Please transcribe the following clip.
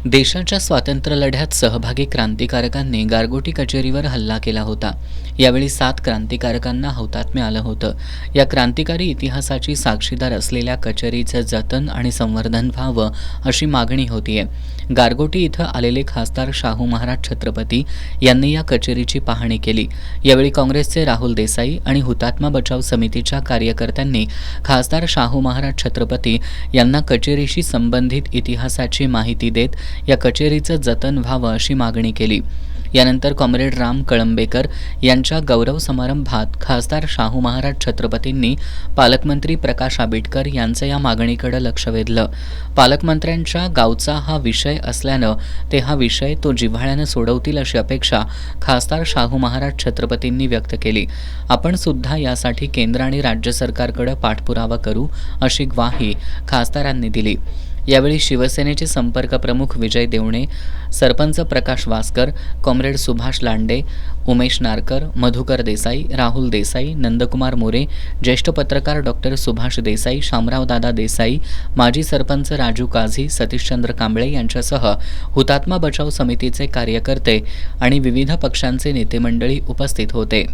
देशाच्या स्वातंत्र्य लढ्यात सहभागी क्रांतिकारकांनी गारगोटी कचेरीवर हल्ला केला होता. यावेळी 7 क्रांतिकारकांना हौतात्म्य आलं होतं. या क्रांतिकारी इतिहासाची साक्षीदार असलेल्या कचेरीचं जतन आणि संवर्धन व्हावं अशी मागणी होतीये. गारगोटी इथं आलेले खासदार शाहू महाराज छत्रपती यांनी या कचेरीची पाहणी केली. यावेळी काँग्रेसचे राहुल देसाई आणि हुतात्मा बचाव समितीच्या कार्यकर्त्यांनी खासदार शाहू महाराज छत्रपती यांना कचेरीशी संबंधित इतिहासाची माहिती देत या कचेरीचं जतन व्हावं अशी मागणी केली. यानंतर कॉम्रेड राम कळंबेकर यांच्या गौरव समारंभात खासदार शाहू महाराज छत्रपतींनी पालकमंत्री प्रकाश आंबेडकर यांचं या मागणीकडे लक्ष वेधलं. पालकमंत्र्यांच्या गावचा हा विषय असल्यानं ते हा विषय तो जिव्हाळ्यानं सोडवतील अशी अपेक्षा खासदार शाहू महाराज छत्रपतींनी व्यक्त केली. आपण सुद्धा यासाठी केंद्र आणि राज्य सरकारकडे पाठपुरावा करू अशी ग्वाही खासदारांनी दिली. यावेळी शिवसेनेचे संपर्क प्रमुख विजय देवणे, सरपंच प्रकाश वासकर, कॉम्रेड सुभाष लांडे, उमेश नारकर, मधुकर देसाई, राहुल देसाई, नंदकुमार मोरे, ज्येष्ठ पत्रकार डॉक्टर सुभाष देसाई, शामराव दादा देसाई, माजी सरपंच राजू काझी, सतीशचंद्र कांबळे यांच्यासह हुतात्मा बचाव समितीचे कार्यकर्ते आणि विविध पक्षांचे नेते मंडळी उपस्थित होते.